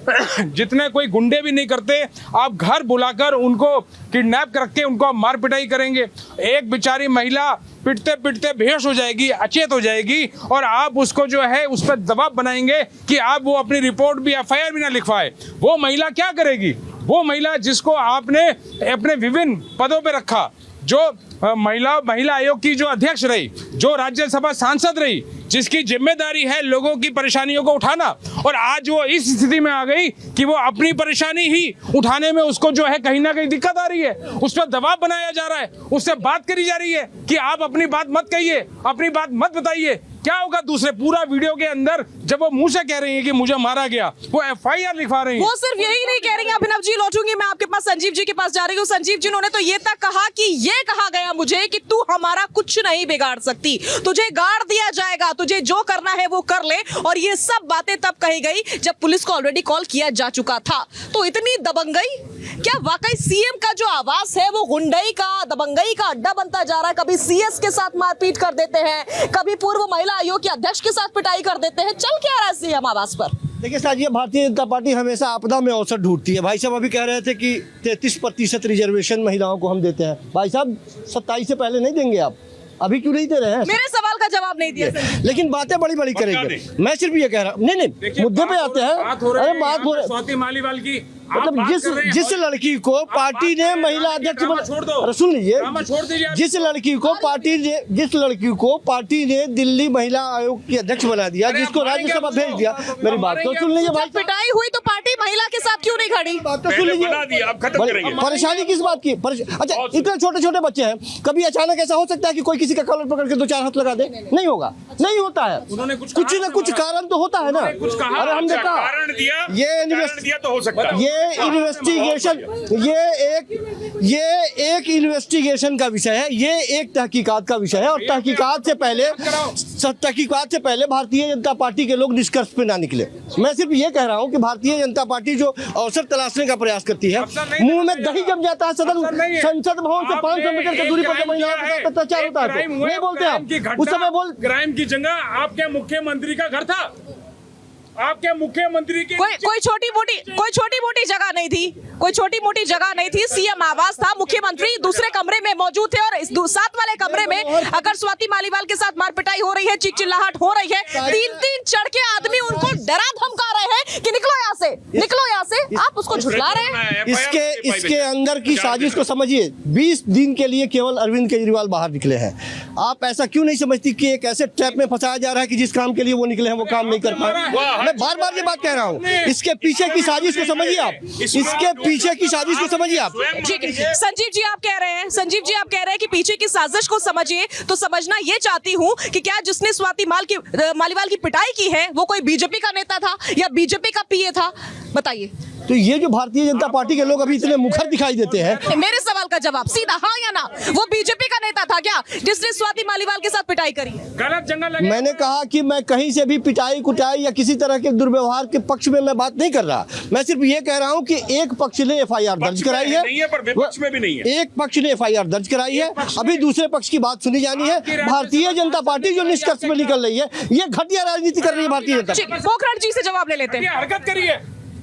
जितने कोई गुंडे भी नहीं करते, आप घर बुलाकर उनको किडनैप करके उनको आप मार पिटाई करेंगे। एक बेचारी महिला पिटते पिटते बेहोश हो जाएगी, अचेत हो जाएगी, और आप उसको जो है उस पर दबाव बनाएंगे कि आप वो अपनी रिपोर्ट भी FIR भी ना लिखवाए। वो महिला क्या करेगी? वो महिला जिसको आपने अपने विभिन्न पदों पे रखा, जो महिला आयोग की जो अध्यक्ष रही, जो राज्यसभा सांसद रही, जिसकी जिम्मेदारी है लोगों की परेशानियों को उठाना, और आज वो इस स्थिति में आ गई कि वो अपनी परेशानी ही उठाने में उसको जो है कहीं ना कहीं दिक्कत आ रही है। उस पर दबाव बनाया जा रहा है, उससे बात करी जा रही है कि आप अपनी बात मत कहिए, अपनी बात मत बताइए। क्या होगा दूसरे पूरा वीडियो के अंदर जब वो मुंह से कह रही है कि मुझे मारा गया, वो FIR लिखवा रही है। वो सिर्फ यही नहीं कह रही है। अभिनव जी, लौटूंगी मैं आपके पास, संजीव जी के पास जा रही हूँ। संजीव जी, उन्होंने तो ये तक कहा कि ये कहा गया मुझे कि तू हमारा कुछ नहीं बिगाड़ सकती, तुझे गाड़ दिया जाएगा, तुझे जो करना है वो कर ले। और ये सब बातें तब कही गई जब पुलिस को ऑलरेडी कॉल किया जा चुका था। तो इतनी दबंगई, क्या वाकई सीएम का जो आवास है वो गुंडई का, दबंगई का अड्डा बनता जा रहा है? कभी CS के साथ मारपीट कर देते हैं, कभी पूर्व महिला आयोग के अध्यक्ष के साथ पिटाई कर देते हैं। चल क्या रहा है सीएम आवास पर? देखिए साजिए, भारतीय जनता पार्टी हमेशा आपदा में अवसर ढूंढती है। भाई साहब अभी कह रहे थे कि 33% रिजर्वेशन महिलाओं को हम देते हैं। भाई साहब 27 से पहले नहीं देंगे आप, अभी क्यों नहीं दे रहे हैं? मेरे सवाल का जवाब नहीं दिया। लेकिन बातें बड़ी बड़ी करेंगे। मैं सिर्फ ये कह रहा हूँ, नहीं मुद्दे पे आते हैं। अरे बात हो रही स्वाति मालीवाल की, मतलब जिस लड़की को पार्टी ने महिला अध्यक्ष बना, सुन लीजिए, जिस लड़की को पार्टी ने दिल्ली महिला आयोग की अध्यक्ष बना दिया, जिसको राज्यसभा भेज दिया, मेरी बात तो सुन लीजिए। भाई पिटाई हुई तो पार्टी महिला के साथ क्यों नहीं खड़ी? बात तो सुन लीजिए। परेशानी किस बात की? अच्छा, इतने छोटे छोटे बच्चे हैं, कभी अचानक ऐसा हो सकता है कि कोई किसी का कॉलर पकड़ के 2-4 हाथ लगा दे? नहीं होगा, नहीं होता है। कुछ ना कुछ कारण तो होता है ना। अरे हमने कहा ये इन्वेस्टिगेशन, ये एक इन्वेस्टिगेशन का विषय है, ये एक तहकीकात का विषय है। और तहकीकात से पहले भारतीय जनता पार्टी के लोग निष्कर्ष पे ना निकले। मैं सिर्फ ये कह रहा हूँ कि भारतीय जनता पार्टी जो अवसर तलाशने का प्रयास करती है, मुंह में दही जम जाता है। संसद भवन से 500 मीटर की दूरी पर महिलाओं के साथ अत्याचार होता है, नहीं बोलते आप उस समय बोल। क्राइम की जगह आपके मुख्यमंत्री का घर था, आपके मुख्यमंत्री की कोई छोटी मोटी जगह नहीं थी, कोई छोटी मोटी जगह नहीं थी। सीएम आवास था, मुख्यमंत्री दूसरे कमरे में मौजूद थे, और इस साथ वाले कमरे में अगर स्वाति मालीवाल के साथ मारपिटाई हो रही है, चीख चिल्लाहट हो रही है, 3-3 चढ़ के आदमी उनको डरा धमका रहे हैं कि निकलो यहाँ से, निकलो यहाँ से। आप उसको झुठला रहे हैं। इसके अंदर की साजिश को समझिए। 20 दिन के लिए केवल अरविंद केजरीवाल बाहर निकले हैं। आप ऐसा क्यों नहीं समझती कि एक ऐसे ट्रैप में फंसाया जा रहा है कि जिस काम के लिए वो निकले हैं वो काम नहीं कर पाए? मैं बार बार ये बात कह रहा हूँ। इसके पीछे की साजिश को समझिए आप, इसके पीछे की साजिश को समझिए आप। ठीक है संजीव जी, आप कह रहे हैं कि पीछे की साजिश को समझिए। तो समझना ये चाहती हूँ कि क्या जिसने स्वाति मालीवाल की पिटाई की है वो कोई बीजेपी का नेता था या बीजेपी का PA था? बताइए। तो ये जो भारतीय जनता पार्टी के लोग अभी इतने मुखर दिखाई देते हैं, मेरे सवाल का जवाब सीधा हाँ या ना, वो बीजेपी का नेता था क्या जिसने स्वाति मालीवाल के साथ पिटाई करी? गलत जंगल लगे। मैंने कहा कि मैं कहीं से भी पिटाई कुटाई या किसी तरह के दुर्व्यवहार के पक्ष में मैं बात नहीं कर रहा। मैं सिर्फ ये कह रहा हूँ कि एक पक्ष ने FIR दर्ज कराई है, एक पक्ष ने FIR दर्ज कराई है, अभी दूसरे पक्ष की बात सुनी जानी है। भारतीय जनता पार्टी जो निष्कर्ष में निकल रही है, ये घटिया राजनीति कर रही है भारतीय जनता पार्टी। पोखरण जी से जवाब ले लेते हैं। हरकत करिए।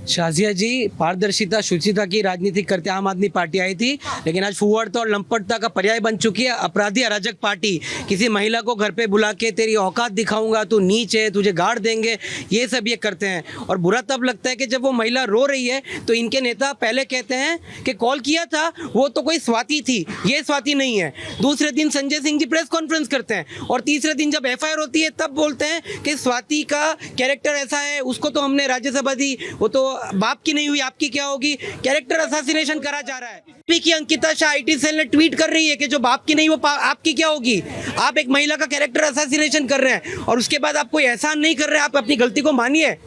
शाजिया जी, पारदर्शिता शुचिता की राजनीति करते आम आदमी पार्टी आई थी, लेकिन आज फुहड़ता और लंपटता का पर्याय बन चुकी है अपराधी अराजक पार्टी। किसी महिला को घर पे बुला के तेरी औकात दिखाऊंगा, तू नीच है, तुझे गाड़ देंगे, ये सब ये करते हैं। और बुरा तब लगता है कि जब वो महिला रो रही है तो इनके नेता पहले कहते हैं कि कॉल किया था वो तो कोई स्वाति थी, ये स्वाति नहीं है। दूसरे दिन संजय सिंह जी प्रेस कॉन्फ्रेंस करते हैं, और तीसरे दिन जब FIR होती है तब बोलते हैं कि स्वाति का कैरेक्टर ऐसा है, उसको तो हमने राज्यसभा दी, वो तो बाप की नहीं हुई, आपकी क्या होगी? कैरेक्टर असैसिनेशन करा जा रहा है। की अंकिता शाह IT सेल ने ट्वीट कर रही है कि जो बाप की नहीं वो आपकी क्या होगी? आप एक महिला का कैरेक्टर असैसिनेशन कर रहे हैं और उसके बाद आप कोई एहसान नहीं कर रहे हैं। आप अपनी गलती को मानिए।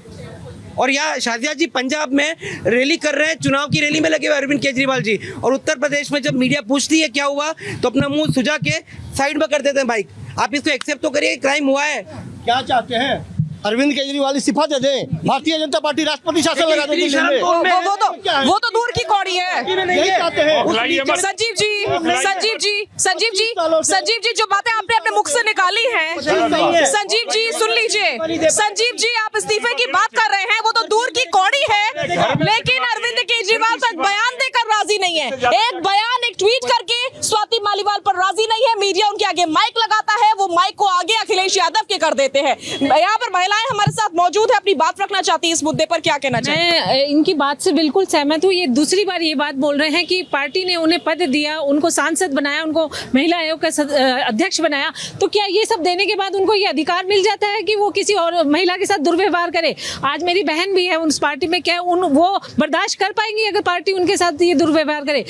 और यहाँ शाजिया जी पंजाब में रैली कर रहे हैं, चुनाव की रैली में लगे हुए अरविंद केजरीवाल जी, और उत्तर प्रदेश में जब मीडिया पूछती है क्या हुआ तो अपना मुंह सुझा के साइड में कर देते हैं बाइक। आप इसको एक्सेप्ट तो करिए, क्राइम हुआ है। क्या चाहते हैं? अरविंद केजरीवाल इस्तीफा दे दें, भारतीय जनता पार्टी राष्ट्रपति शासन लगा दें दिल्ली में। वो तो दूर की कौड़ी है। यही चाहते हैं। संजीव जी जो बातें आपने अपने मुख से निकाली हैं, संजीव जी सुन लीजिए, संजीव जी आप इस्तीफे की बात कर रहे हैं, वो तो दूर की कौड़ी है, लेकिन अरविंद केजरीवाल तक बयान देकर राजी नहीं है। एक बयान, एक ट्वीट करके स्वाति मालीवाल पर राजी नहीं है। मीडिया उनके आगे माइक लगाता है, वो माइक को आगे अखिलेश यादव के कर देते हैं। यहाँ पर महिलाएं हमारे साथ मौजूद है, अपनी बात रखना चाहती है इस मुद्दे पर, क्या कहना चाहिए? मैं इनकी बात से बिल्कुल सहमत हूँ। ये दूसरी बार ये बात बोल रहे हैं कि पार्टी ने उन्हें पद दिया, उनको सांसद बनाया, उनको महिला आयोग का अध्यक्ष बनाया, तो क्या ये सब देने के बाद उनको ये अधिकार मिल जाता है कि वो किसी और महिला के साथ दुर्व्यवहार करे? आज मेरी बहन भी है उस पार्टी में, क्या वो बर्दाश्त कर पाएंगी अगर पार्टी उनके साथ ये दुर्व्यवहार करे?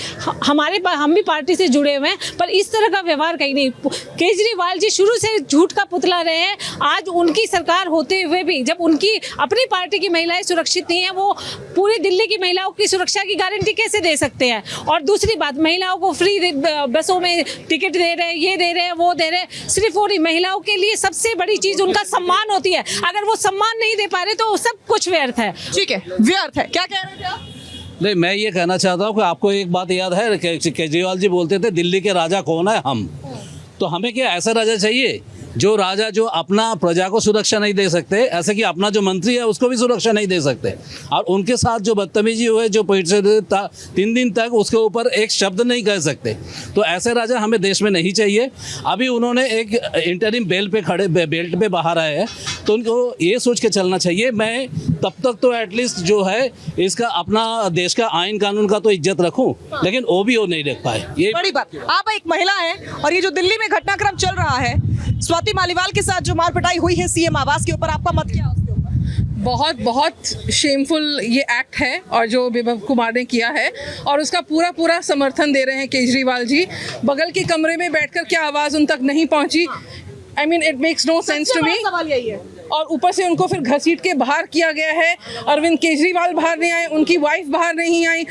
हम भी पार्टी से जुड़े हुए हैं, पर इस तरह का व्यवहार कहीं नहीं। केजरीवाल जी शुरू से झूठ का पुतला रहे हैं। आज उनकी सरकार होते हुए भी जब उनकी अपनी पार्टी की महिलाएं सुरक्षित नहीं है, वो पूरी दिल्ली की महिलाओं की सुरक्षा की गारंटी कैसे दे सकते हैं? और दूसरी बात, महिलाओं को फ्री बसों में टिकट दे रहे हैं, ये दे रहे हैं, वो दे रहे हैं। सिर्फ और महिलाओं के लिए सबसे बड़ी चीज उनका सम्मान होती है। अगर वो सम्मान नहीं दे पा रहे तो सब कुछ व्यर्थ है। ठीक है, व्यर्थ है। क्या कह रहे थे आप? नहीं, मैं ये कहना चाहता हूँ कि आपको एक बात याद है, केजरीवाल जी बोलते थे दिल्ली के राजा कौन है? हम। तो हमें क्या ऐसा राजा चाहिए जो राजा जो अपना प्रजा को सुरक्षा नहीं दे सकते, ऐसे कि अपना जो मंत्री है उसको भी सुरक्षा नहीं दे सकते, और उनके साथ जो बदतमीजी हुए, जो 3 दिन तक उसके ऊपर एक शब्द नहीं कह सकते, तो ऐसे राजा हमें देश में नहीं चाहिए। अभी उन्होंने एक इंटरिम बेल्ट पे बाहर आए हैं, तो उनको ये सोच के चलना चाहिए। मैं तब तक तो एटलीस्ट जो है इसका अपना देश का आइन कानून का तो इज्जत रखूं, लेकिन वो भी वो नहीं रख पाए। ये बड़ी बात। आप एक महिला हैं और ये जो दिल्ली में घटनाक्रम चल रहा है, स्वाति मालीवाल के साथ जो मारपिटाई हुई है सीएम आवास के ऊपर, आपका मत क्या है उसके ऊपर? बहुत शेमफुल ये एक्ट है और जो विभव कुमार ने किया है, और उसका पूरा समर्थन दे रहे हैं केजरीवाल जी। बगल के कमरे में बैठकर क्या आवाज़ उन तक नहीं पहुंची? I mean, it makes no sense to me। सवाल यही है। और ऊपर से उनको फिर घसीट के बाहर किया गया है। अरविंद केजरीवाल बाहर नहीं आए, उनकी वाइफ बाहर नहीं आई,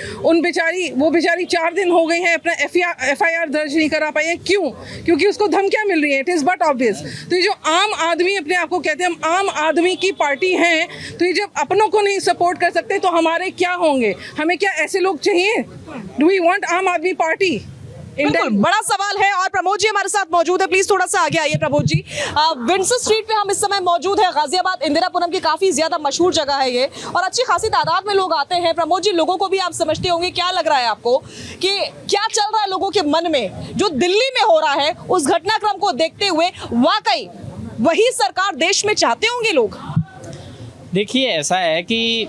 वो बेचारी 4 दिन हो गए हैं अपना FIR दर्ज नहीं करा पाई है। क्यों? क्योंकि उसको धमकियां मिल रही है। It is but obvious. तो ये जो आम आदमी अपने आप को कहते हैं हम आम आदमी की पार्टी हैं, तो ये जब अपनों को नहीं सपोर्ट कर सकते तो हमारे क्या होंगे? हमें क्या ऐसे लोग चाहिए? डू वी वांट आम आदमी पार्टी? बिल्कुल बड़ा सवाल है। और प्रमोद जी हमारे साथ मौजूद है, प्लीज थोड़ा सा आगे आइए प्रमोद जी। विंडसर स्ट्रीट पे हम इस समय मौजूद है। गाजियाबाद इंदिरापुरम की काफी ज्यादा मशहूर जगह है ये, और अच्छी खासी तादाद में लोग आते हैं। प्रमोद जी, लोगों को भी आप समझते होंगे, क्या लग रहा है आपको कि क्या चल रहा है लोगों के मन में जो दिल्ली में हो रहा है? उस घटनाक्रम को देखते हुए वाकई वही सरकार देश में चाहते होंगे लोग? देखिए, ऐसा है कि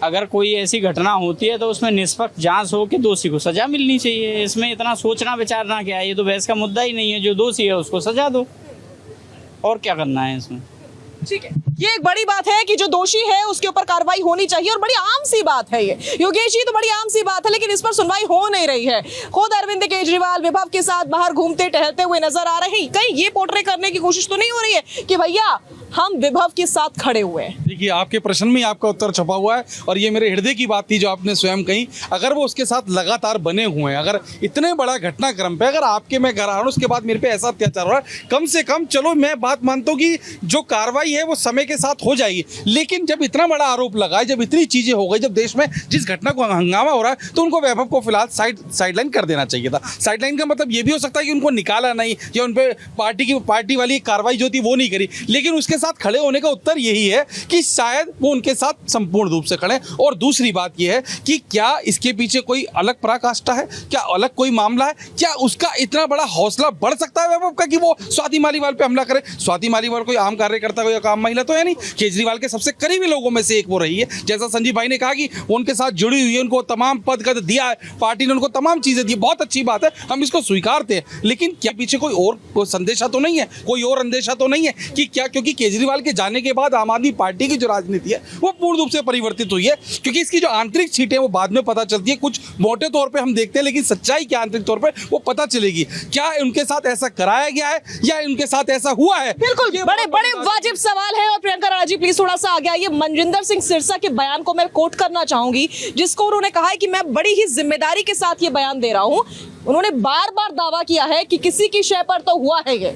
अगर कोई ऐसी घटना होती है तो उसमें निष्पक्ष जांच हो कि दोषी को सजा मिलनी चाहिए। इसमें इतना सोचना विचारना क्या है? ये तो बहस का मुद्दा ही नहीं है। जो दोषी है उसको सजा दो, और क्या करना है इसमें? ठीक है, ये एक बड़ी बात है कि जो दोषी है उसके ऊपर कार्रवाई होनी चाहिए, और बड़ी आम सी बात है ये योगेश जी, तो बड़ी आम सी बात है, लेकिन इस पर सुनवाई हो नहीं रही है। खुद अरविंद केजरीवाल विभव के साथ बाहर घूमते टहलते हुए नजर आ रहे हैं। कहीं ये पोर्ट्रे करने की कोशिश तो नहीं हो रही है कि भैया हम विभव के साथ खड़े हुए हैं? देखिए, आपके प्रश्न में आपका उत्तर छपा हुआ है, और ये मेरे हृदय की बात थी जो आपने स्वयं कही। अगर वो उसके साथ लगातार बने हुए हैं, अगर इतने बड़ा घटनाक्रम पे अगर आपके मैं घर आ रहा हूँ, उसके बाद मेरे पे ऐसा अत्याचार हो रहा है, कम से कम चलो मैं बात मानता हूँ कि जो कार्रवाई है वो समय के साथ हो जाएगी। लेकिन जब इतना बड़ा आरोप लगा है, जब इतनी चीजें हो गई, जब देश में जिस घटना को हंगामा हो रहा है, तो उनको वैभव को फिलहाल साइडलाइन कर देना चाहिए था। साइडलाइन का मतलब ये भी हो सकता है कि उनको निकाला नहीं, या उन पर पार्टी वाली कार्रवाई जो थी वो नहीं करी, लेकिन उसके साथ खड़े होने का उत्तर यही है कि शायद वो उनके साथ संपूर्ण रूप से खड़े। और दूसरी बात यह है कि क्या इसके पीछे कोई अलग पराकाष्ठा है, क्या अलग कोई मामला है, क्या उसका इतना बड़ा हौसला बढ़ सकता है वैभव का कि वो स्वाति मालीवाल पे हमला करे? स्वाति मालीवाल कोई आम कार्यकर्ता, कोई आम महिला तो है नहीं, केजरीवाल के सबसे करीबी लोगों में से एक वो रही है। जैसा संजीव भाई ने कहा कि वो उनके साथ जुड़ी हुई है, उनको तमाम पद दिया है, पार्टी ने उनको तमाम चीजें दी, बहुत अच्छी बात है, हम इसको स्वीकारते हैं। लेकिन क्या पीछे कोई और संदेशा तो नहीं है, कोई और अंदेशा तो नहीं है कि क्या क्योंकि केजरीवाल के जाने के बाद आम आदमी पार्टी की जो राजनीति है वो पूर्ण रूप से परिवर्तित हुई है? क्योंकि इसकी जो आंतरिक सीटें वो बाद में पता चलती है, कुछ मोटे तौर पे हम देखते हैं, लेकिन सच्चाई क्या आंतरिक तौर पे वो पता चलेगी। क्या उनके साथ ऐसा कराया गया है या उनके साथ ऐसा हुआ है? बिल्कुल, बड़े बड़े वाजिब सवाल है। और प्रियंका राणा जी प्लीज थोड़ा सा आगे आइए। मनजिंदर सिंह सिरसा के बयान को मैं कोट करना चाहूंगी, जिसको उन्होंने कहा है कि मैं बड़ी ही जिम्मेदारी के साथ ये बयान दे रहा हूं। उन्होंने बार बार दावा किया है कि किसी की शय पर तो हुआ है ये।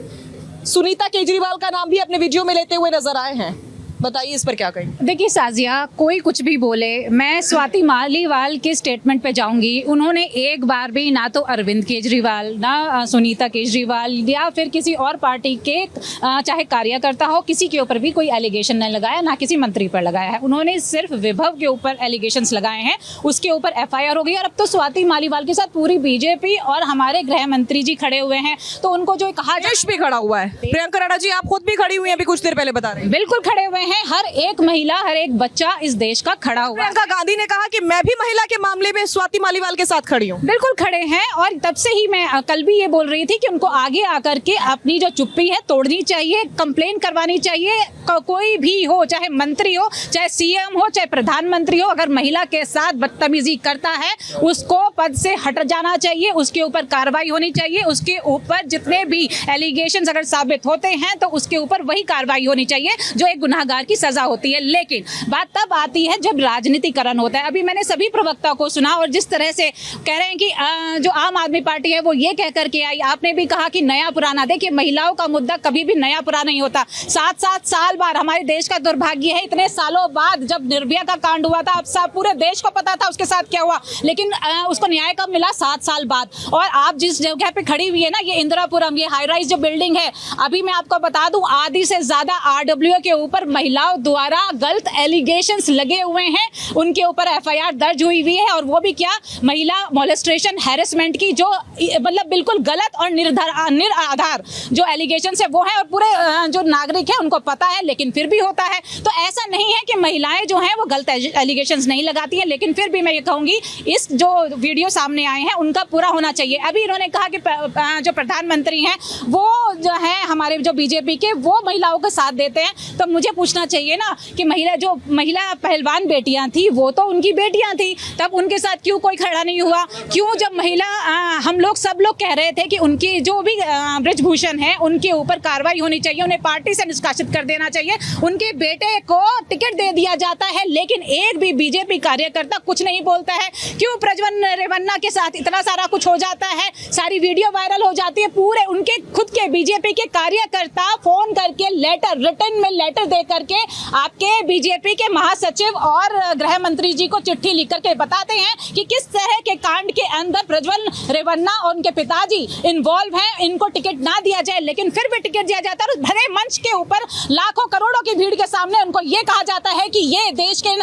सुनीता केजरीवाल का नाम भी अपने वीडियो में लेते हुए नजर आए हैं, बताइए इस पर क्या कहेंगे? देखिए साजिया, कोई कुछ भी बोले, मैं स्वाति मालीवाल के स्टेटमेंट पे जाऊंगी। उन्होंने एक बार भी ना तो अरविंद केजरीवाल, ना सुनीता केजरीवाल या फिर किसी और पार्टी के चाहे कार्यकर्ता हो, किसी के ऊपर भी कोई एलिगेशन नहीं लगाया, ना किसी मंत्री पर लगाया है। उन्होंने सिर्फ विभव के ऊपर एलिगेशंस लगाए हैं, उसके ऊपर FIR हो गई। और अब तो स्वाति मालीवाल के साथ पूरी बीजेपी और हमारे गृह मंत्री जी खड़े हुए हैं, तो उनको जो कहा देश भी खड़ा हुआ है। प्रियंका राणा जी आप खुद भी खड़ी हुई हैं, अभी कुछ देर पहले बता रहे हैं। बिल्कुल खड़े हुए हैं, हर एक महिला, हर एक बच्चा इस देश का खड़ा हुआ है। प्रियंका गांधी ने कहा कि मैं भी महिला के मामले में स्वाति मालीवाल के साथ खड़ी हूँ। बिल्कुल खड़े हैं, और तब से ही मैं कल भी ये बोल रही थी कि उनको आगे आकर के अपनी जो चुप्पी है तोड़नी चाहिए, कंप्लेन करवानी चाहिए। कोई भी हो, चाहे मंत्री हो, चाहे CM हो, चाहे प्रधानमंत्री हो, अगर महिला के साथ बदतमीजी करता है उसको पद से हट जाना चाहिए, उसके ऊपर कार्रवाई होनी चाहिए, उसके ऊपर जितने भी एलिगेशंस अगर साबित होते हैं तो उसके ऊपर वही कार्रवाई होनी चाहिए जो एक गुनाहगार की सजा होती है। लेकिन बात तब आती है जब राजनीतिकरण होता है। अभी मैंने सभी प्रवक्ता को सुना, और जिस तरह से कह रहे हैं कि जो आम आदमी पार्टी है वो ये कह करके आई। आपने भी कहा कि नया पुराना, देखिए महिलाओं का मुद्दा कभी भी नया पुराना नहीं होता। 7-7 साल बाद, हमारे देश का दुर्भाग्य है, इतने सालों बाद जब निर्भया का कांड हुआ था, अब सब पूरे देश को पता था उसके साथ क्या हुआ, लेकिन उसको न्याय कब मिला? 7 साल बाद। और आप जिस जगह पे खड़ी हुई है ना, ये इंदिरापुरम, ये हाई राइज जो बिल्डिंग है, अभी मैं आपको बता दूं आधी से ज्यादा RWA के ऊपर महिलाओं द्वारा गलत एलिगेशंस लगे हुए हैं, उनके ऊपर FIR दर्ज हुई है। और वो भी क्या, महिला मोलेस्टेशन, हैरेसमेंट की जो मतलब बिल्कुल गलत और निराधार जो एलिगेशंस है वो है, और पूरे जो नागरिक है उनको पता है, लेकिन फिर भी होता है। तो ऐसा नहीं है कि महिलाएं जो हैं वो गलत एलिगेशंस नहीं लगाती हैं, लेकिन फिर भी मैं ये कहूंगी इस जो वीडियो सामने आए हैं उनका पूरा होना चाहिए। अभी इन्होंने कहा कि जो प्रधानमंत्री हैं वो जो है हमारे जो बीजेपी के, वो महिलाओं का साथ देते हैं। तो मुझे पूछना चाहिए ना कि महिला पहलवान बेटियां थी, वो तो उनकी बेटियां थी, तब उनके साथ क्यों कोई खड़ा नहीं हुआ? क्यों जब महिला हम लोग सब लोग कह रहे थे कि उनकी जो भी ब्रजभूषण है उनके ऊपर कार्रवाई होनी चाहिए, उन्हें पार्टी से निष्कासित कर देना चाहिए, उनके बेटे को टिकट दे दिया जाता है, लेकिन एक भी बीजेपी कार्यकर्ता कुछ नहीं बोलता है। क्यों प्रज्वल रेवन्ना के साथ इतना सारा कुछ हो जाता है, सारी वीडियो वायरल हो जाती है, पूरे उनके खुद के बीजेपी के कार्यकर्ता फोन करके लेटर, रिटर्न में लेटर दे करके आपके बीजेपी के महासचिव और गृह मंत्री जी को चिट्ठी लिख करके बताते हैं कि किस तरह के कांड के अंदर प्रज्वल रेवन्ना और उनके पिताजी इन्वॉल्व हैं, इनको टिकट ना दिया जाए, लेकिन फिर भी टिकट दिया जाता है। और भरे मंच के ऊपर लाखों करोड़ों की भीड़ के सामने उनको ये कहा जाता है कि ये देश के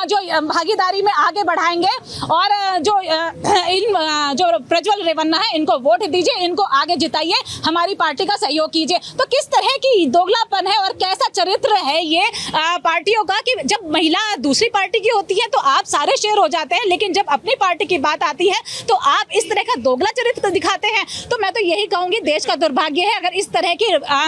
जो भागीदारी में आगे बढ़ाएंगे, और जो प्रज्वल रेवन्ना है इनको वोट दीजिए, इनको आगे जिताइए, हमारी पार्टी का सहयोग कीजिए। तो किस तरह की दोगलापन है और कैसा चरित्र है ये पार्टियों का कि जब महिला दूसरी पार्टी की होती है तो आप सारे शेयर हो जाते हैं, लेकिन जब अपनी पार्टी की बात आती है तो आप इस तरह का दोगला चरित्र दिखाते हैं। तो मैं तो यही कहूंगी देश का दुर्भाग्य है अगर इस तरह के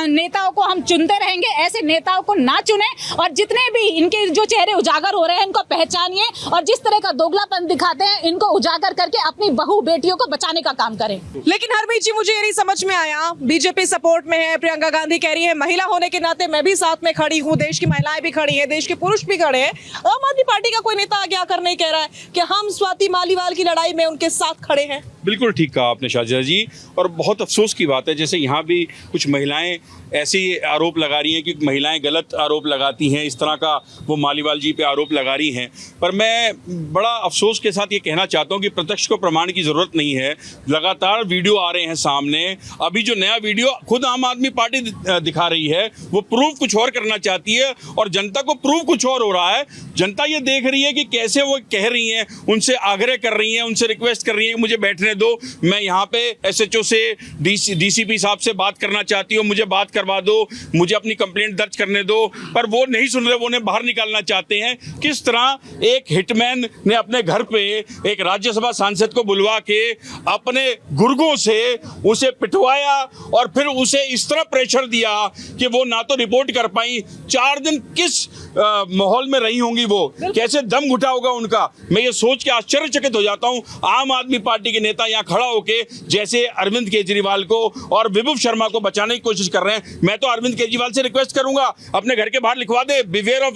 नेताओं को हम चुनते रहेंगे, ऐसे नेताओं को ना चुने, और जितने भी इनके जो चेहरे उजागर हो रहे हैं इनको पहचानिए, और जिस तरह का दोगलापन दिखाते हैं इनको उजागर करके अपनी बहू बेटियों को बचाने का काम करें। लेकिन हरमीत जी मुझे ये नहीं समझ में आया, बीजेपी सपोर्ट में है, प्रियंका गांधी कह रही है महिला होने के नाते मैं भी साथ में खड़ी हूँ, देश की महिलाएं भी खड़ी है, देश के पुरुष भी खड़े हैं, आम आदमी पार्टी का कोई नेता आगे आकर नहीं कह रहा है कि हम स्वाति मालीवाल की लड़ाई में उनके साथ खड़े हैं। बिल्कुल ठीक कहा आपने शाजिया जी, और बहुत अफसोस की बात है जैसे यहाँ भी कुछ महिलाएं ऐसी आरोप लगा रही हैं कि महिलाएं गलत आरोप लगाती हैं, इस तरह का वो मालीवाल जी पे आरोप लगा रही हैं। पर मैं बड़ा अफसोस के साथ ये कहना चाहता हूँ कि प्रत्यक्ष को प्रमाण की ज़रूरत नहीं है, लगातार वीडियो आ रहे हैं सामने। अभी जो नया वीडियो खुद आम आदमी पार्टी दिखा रही है वो प्रूफ कुछ और करना चाहती है, और जनता को प्रूफ कुछ और हो रहा है। जनता ये देख रही है कि कैसे वो कह रही हैं, उनसे आग्रह कर रही हैं, उनसे रिक्वेस्ट कर रही हैं कि मुझे बैठने दो, मैं यहाँ पे SHO से DCP साहब से बात करना चाहती हूँ, मुझे बात करवा दो, मुझे अपनी कंप्लेंट दर्ज करने दो, पर वो नहीं सुन रहे, वो उन्हें बाहर निकालना चाहते हैं। किस तरह एक हिटमैन ने अपने घर पे एक राज्यसभा सांसद को बुलवा के अपने गुर्गों से उसे पिटवाया और फिर उसे इस तरह प्रेशर दिया कि वो ना तो रिपोर्ट कर पाई। 4 दिन किस माहौल में रही होंगी, वो कैसे दम घुटा होगा उनका। मैं ये सोच के आश्चर्यचकित हो जाता हूँ। आम आदमी पार्टी के नेता यहाँ खड़ा होके जैसे अरविंद केजरीवाल को और विभु शर्मा को बचाने की कोशिश कर रहे हैं। मैं तो अरविंद केजरीवाल से रिक्वेस्ट करूंगा अपने घर के बाहर लिखवा दे बिवेयर ऑफ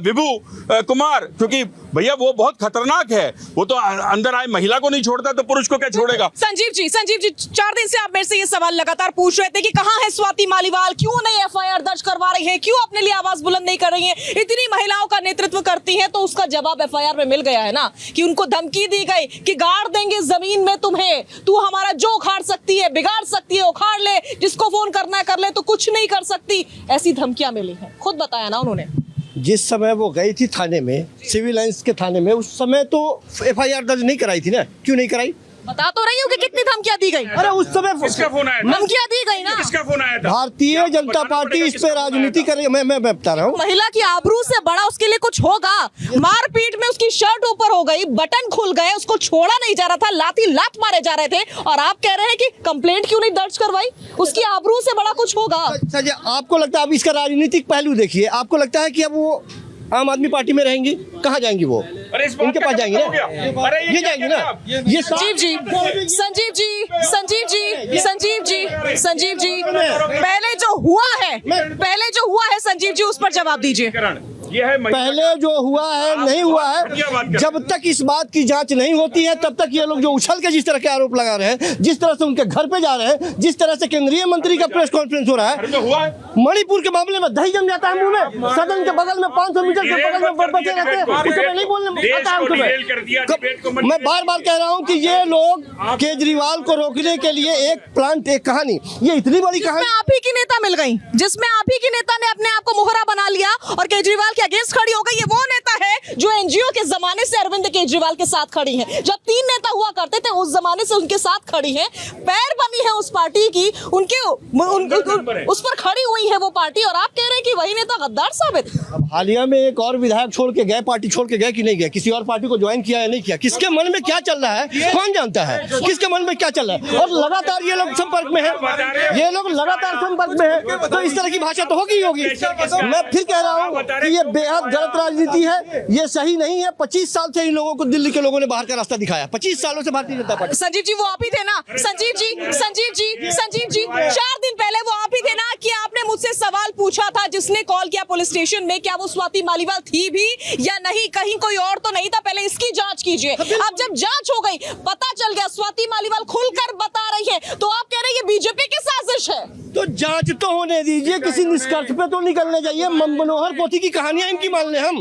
विभु कुमार, क्योंकि भैया वो बहुत खतरनाक है। वो तो अंदर आए महिला को नहीं छोड़ता तो पुरुष को क्या छोड़ेगा। संजीव जी 4 दिन से आप मेरे से ये सवाल लगातार पूछ रहे थे कि कहाँ है स्वाति मालीवाल, क्यों नहीं एफआईआर दर्ज करवा रही है, क्यों अपने लिए आवाज बुलंद नहीं कर रही है, इतनी महिलाओं का नेतृत्व करती है। तो उसका जवाब एफआईआर में मिल गया है ना, कि उनको धमकी दी गई कि गाड़ देंगे जमीन में तुम्हें, तू हमारा जो उखाड़ सकती है, बिगाड़ सकती है, उखाड़ ले, जिसको फोन करना है कर ले, तो कुछ नहीं कर सकती, ऐसी धमकियां मिली हैं। खुद बताया ना उन्होंने। जिस समय वो गई थी थाने में, सिविल लाइंस के थाने में, उस समय तो एफआईआर दर्ज नहीं कराई थी ना। क्यों नहीं कराई? बता तो रही हूँ कि कितनी धमकियां दी गई। अरे उस समय किसका फोन आया था? धमकियां दी गई ना। किसका फोन आया था? भारतीय जनता पार्टी इस पे राजनीति कर रही है। मैं बता रहा हूँ, महिला की आबरू से बड़ा उसके लिए कुछ होगा। मारपीट में उसकी शर्ट ऊपर हो गई, बटन खुल गए, उसको छोड़ा नहीं जा रहा था, लाती लात मारे जा रहे थे, और आप कह रहे हैं कि कंप्लेंट क्यों नहीं दर्ज करवाई? उसकी आबरू से बड़ा कुछ होगा। सर आपको लगता है, अब इसका राजनीतिक पहलू देखिए, आपको लगता है कि अब वो आम आदमी पार्टी में रहेंगी? कहाँ जाएंगी वो? उनके पास जाएंगे ना, ये जाएंगे ना। ये संजीव जी पहले जो हुआ है संजीव जी, उस पर जवाब दीजिए। पहले जो हुआ है नहीं हुआ है, जब तक इस बात की जांच नहीं होती है तब तक ये लोग जो उछल के जिस तरह के आरोप लगा रहे हैं, जिस तरह से उनके घर पे जा रहे हैं, जिस तरह से केंद्रीय मंत्री का प्रेस कॉन्फ्रेंस हो रहा है, मणिपुर के मामले में दही जम जाता है मुंह में, सदन के बगल में 500 मीटर के बगल में बचे रहते हैं, उसको नहीं बोलने आता है उनको। मैं बार बार कह रहा हूँ कि ये लोग केजरीवाल को रोकने के लिए एक प्लान, एक कहानी, ये इतनी बड़ी कहानी, आप ही की नेता मिल गई, जिसमें आप ही की नेता ने अपने आप को मोहरा बना लिया और केजरीवाल के अगेंस्ट खड़ी हो गई। ये वो नेता है जो एनजीओ के जमाने से अरविंद केजरीवाल के साथ खड़ी है। जब 3 नेता हुआ करते थे उस जमाने से उनके साथ खड़ी है, पैर बनी है उस पार्टी की, उस पर खड़ी हुई है वो पार्टी, और आप कह रहे हैं कि वही नेता गद्दार साबित। अब हालिया में एक और विधायक छोड़ के गए, पार्टी छोड़ के गए कि नहीं गए, किसी और पार्टी को ज्वाइन किया या नहीं किया, किसके मन में क्या चल रहा है कौन जानता है, किसके मन में क्या चल रहा है। और लगातार ये लोग संपर्क में है, ये लोग लगातार संपर्क में है, तो इस तरह की भाषा तो होगी। मैं फिर कह रहा हूँ कि ये बेहद गलत राजनीति है, ये सही नहीं है। 25 साल से इन लोगों को, दिल्ली के लोगों ने बाहर का रास्ता दिखाया, 25 सालों से भारतीय जनता पार्टी। संजीव जी वो आप ही थे ना, संजीव जी 4 दिन पहले वो आप ही थे ना कि आपने मुझसे सवाल पूछा था, जिसने कॉल किया पुलिस स्टेशन में, क्या वो स्वाति मालीवाल थी भी या नहीं, कहीं कोई और तो नहीं था, पहले इसकी जांच कीजिए। अब जब जांच हो गई, पता चल गया स्वाति मालीवाल खुलकर बता रही है, तो आप कह रहे हैं ये बीजेपी की साजिश है। तो जांच तो होने दीजिए, किसी निष्कर्ष पे तो निकलने चाहिए। मनोहर पोथी की कहानियां इनकी मान लें हम।